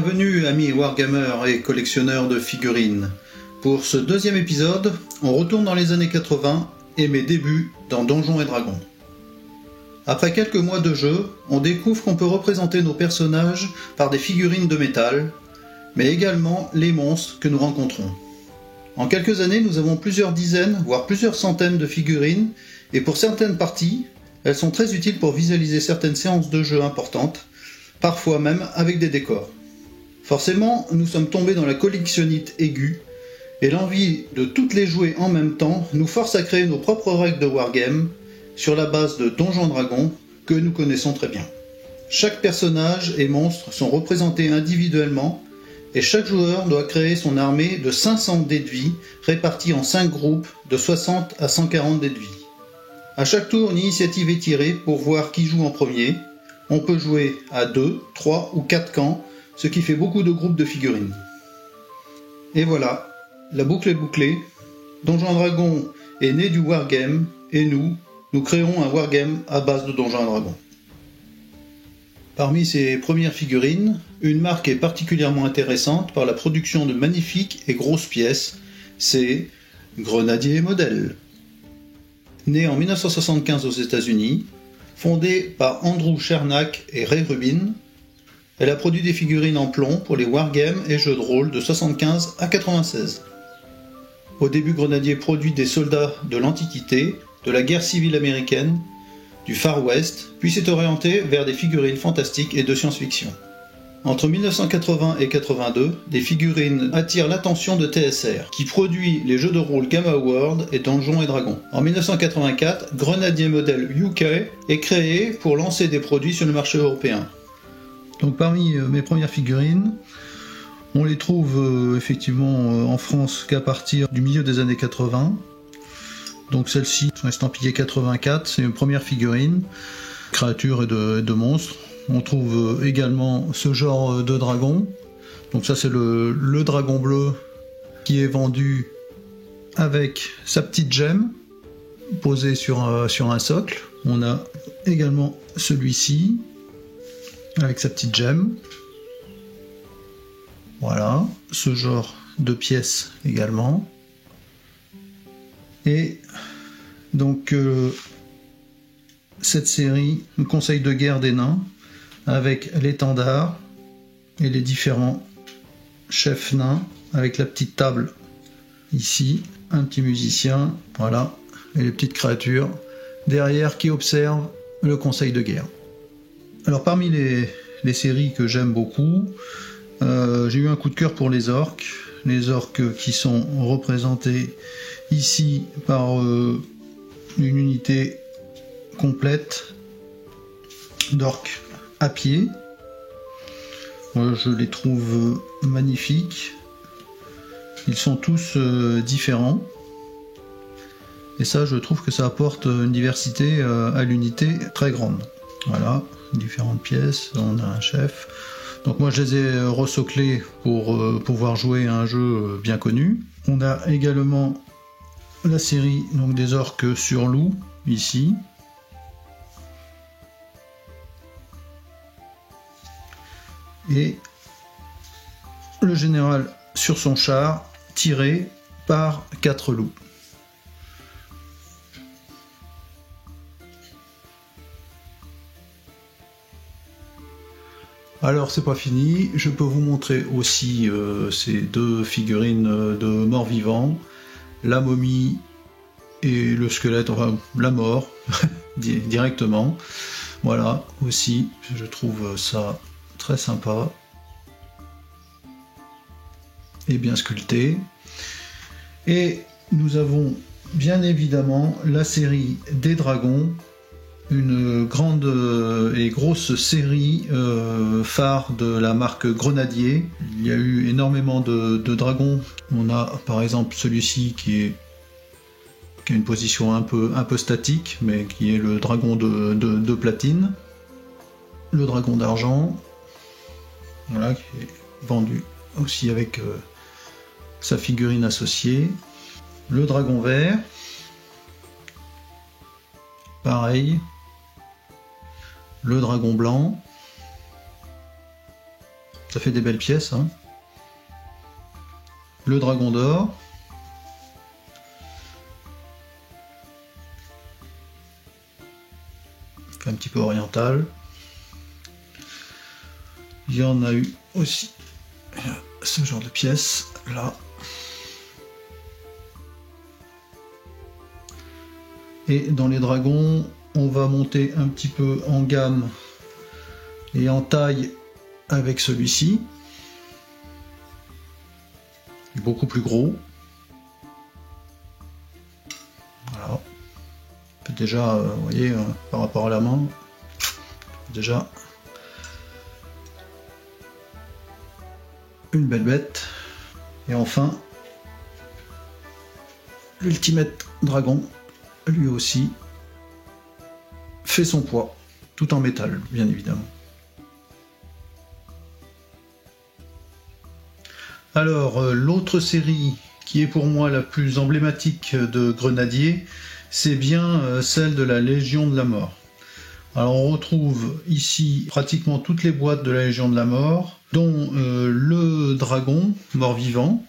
Bienvenue amis wargamers et collectionneurs de figurines. Pour ce deuxième épisode, on retourne dans les années 80 et mes débuts dans Donjons et Dragons. Après quelques mois de jeu, on découvre qu'on peut représenter nos personnages par des figurines de métal, mais également les monstres que nous rencontrons. En quelques années, nous avons plusieurs dizaines, voire plusieurs centaines de figurines, et pour certaines parties, elles sont très utiles pour visualiser certaines séances de jeu importantes, parfois même avec des décors. Forcément, nous sommes tombés dans la collectionnite aiguë, et l'envie de toutes les jouer en même temps nous force à créer nos propres règles de wargame sur la base de Donjons et Dragons que nous connaissons très bien. Chaque personnage et monstre sont représentés individuellement, et chaque joueur doit créer son armée de 500 dés de vie répartis en 5 groupes de 60 à 140 dés de vie. À chaque tour, une initiative est tirée pour voir qui joue en premier. On peut jouer à 2, 3 ou 4 camps, ce qui fait beaucoup de groupes de figurines. Et voilà, la boucle est bouclée. Donjons et Dragons est né du wargame, et nous créons un wargame à base de Donjons et Dragons. Parmi ces premières figurines, une marque est particulièrement intéressante par la production de magnifiques et grosses pièces, c'est Grenadier Model. Né en 1975 aux États-Unis, fondée par Andrew Chernak et Ray Rubin, elle a produit des figurines en plomb pour les wargames et jeux de rôle de 75 à 96. Au début, Grenadier produit des soldats de l'Antiquité, de la guerre civile américaine, du Far West, puis s'est orienté vers des figurines fantastiques et de science-fiction. Entre 1980 et 82, des figurines attirent l'attention de TSR, qui produit les jeux de rôle Gamma World et Donjons et Dragons. En 1984, Grenadier Model UK est créé pour lancer des produits sur le marché européen. Donc parmi mes premières figurines, on les trouve effectivement en France qu'à partir du milieu des années 80. Donc celles-ci sont estampillées 84, c'est une première figurine, créatures et de monstres. On trouve également ce genre de dragon. Donc ça c'est le dragon bleu qui est vendu avec sa petite gemme posée sur un socle. On a également celui-ci avec sa petite gemme. Voilà, ce genre de pièces également. Et donc cette série, le Conseil de guerre des nains, avec l'étendard et les différents chefs nains, avec la petite table ici, un petit musicien, voilà, et les petites créatures derrière qui observent le Conseil de guerre. Alors parmi les séries que j'aime beaucoup, j'ai eu un coup de cœur pour les orques qui sont représentés ici par une unité complète d'orques à pied. Je les trouve magnifiques. Ils sont tous différents. Et ça, je trouve que ça apporte une diversité à l'unité très grande. Voilà, différentes pièces, on a un chef. Donc moi je les ai resoclés pour pouvoir jouer à un jeu bien connu. On a également la série donc, des orques sur loup, ici. Et le général sur son char, tiré par 4 loups. Alors c'est pas fini, je peux vous montrer aussi ces deux figurines de morts-vivants, la momie et le squelette, enfin la mort, directement. Voilà, aussi, je trouve ça très sympa et bien sculpté. Et nous avons bien évidemment la série des dragons, une grande et grosse série phare de la marque Grenadier. Il y a eu énormément de dragons. On a par exemple celui-ci qui a une position un peu statique, mais qui est le dragon de platine. Le dragon d'argent, voilà, qui est vendu aussi avec sa figurine associée. Le dragon vert, pareil. Le dragon blanc, Ça fait des belles pièces, hein. Le dragon d'or. Un petit peu oriental. Il y en a eu aussi ce genre de pièces là. Et dans les dragons, on va monter un petit peu en gamme et en taille avec celui-ci. Beaucoup plus gros. Voilà. Déjà, vous voyez, par rapport à la main, déjà une belle bête. Et enfin, l'Ultimate Dragon, lui aussi, fait son poids, tout en métal, bien évidemment. Alors, l'autre série qui est pour moi la plus emblématique de Grenadier, c'est bien celle de la Légion de la Mort. Alors on retrouve ici pratiquement toutes les boîtes de la Légion de la Mort, dont le dragon mort-vivant,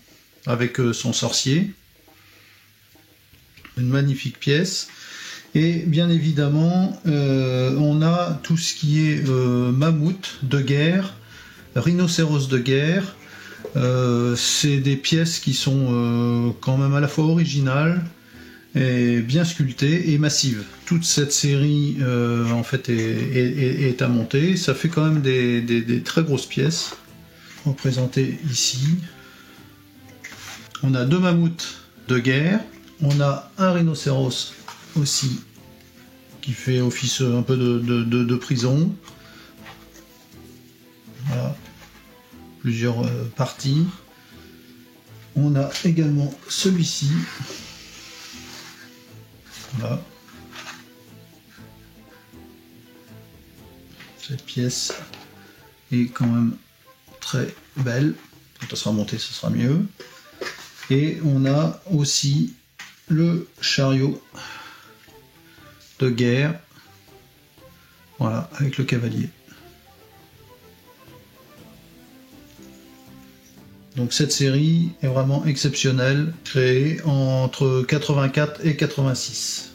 avec son sorcier. Une magnifique pièce. Et bien évidemment, on a tout ce qui est mammouth de guerre, rhinocéros de guerre. C'est des pièces qui sont quand même à la fois originales, et bien sculptée et massive. Toute cette série en fait est à monter. Ça fait quand même des très grosses pièces représentées ici. On a 2 mammouths de guerre. On a un rhinocéros aussi qui fait office un peu de prison. Voilà. Plusieurs parties. On a également celui-ci. Voilà. Cette pièce est quand même très belle. Quand elle sera montée, ce sera mieux. Et on a aussi le chariot de guerre. Voilà, avec le cavalier. Donc cette série est vraiment exceptionnelle, créée entre 84 et 86.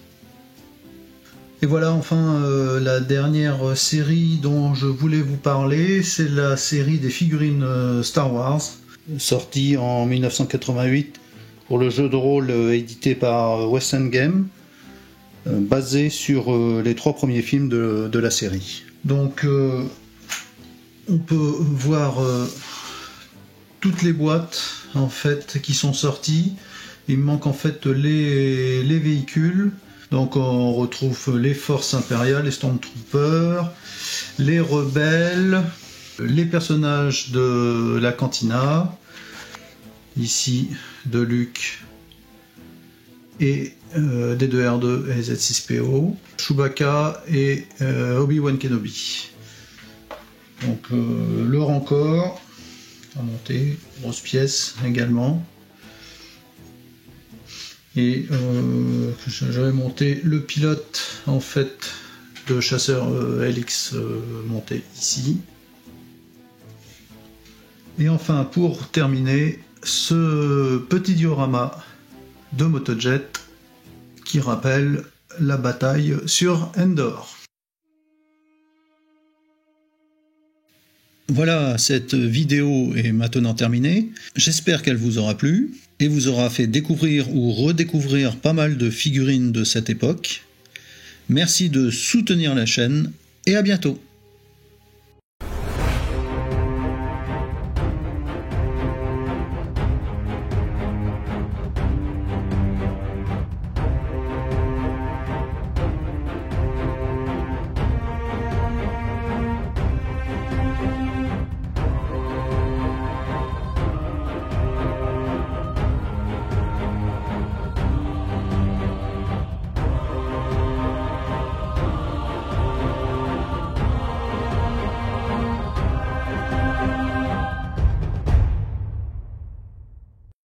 Et voilà enfin la dernière série dont je voulais vous parler, c'est la série des figurines Star Wars, sortie en 1988 pour le jeu de rôle édité par West End Games, basé sur les 3 premiers films de la série. Donc on peut voir toutes les boîtes en fait qui sont sorties. Il manque en fait les véhicules. Donc on retrouve les forces impériales, les Stormtroopers, les rebelles, les personnages de la Cantina, ici de Luke et des 2R2 et Z6PO, Chewbacca et Obi-Wan Kenobi. Donc le Rancor à monter, grosse pièce également. Et j'avais monté le pilote en fait de chasseur LX monté ici. Et enfin pour terminer, ce petit diorama de Motojet qui rappelle la bataille sur Endor. Voilà, cette vidéo est maintenant terminée. J'espère qu'elle vous aura plu et vous aura fait découvrir ou redécouvrir pas mal de figurines de cette époque. Merci de soutenir la chaîne et à bientôt.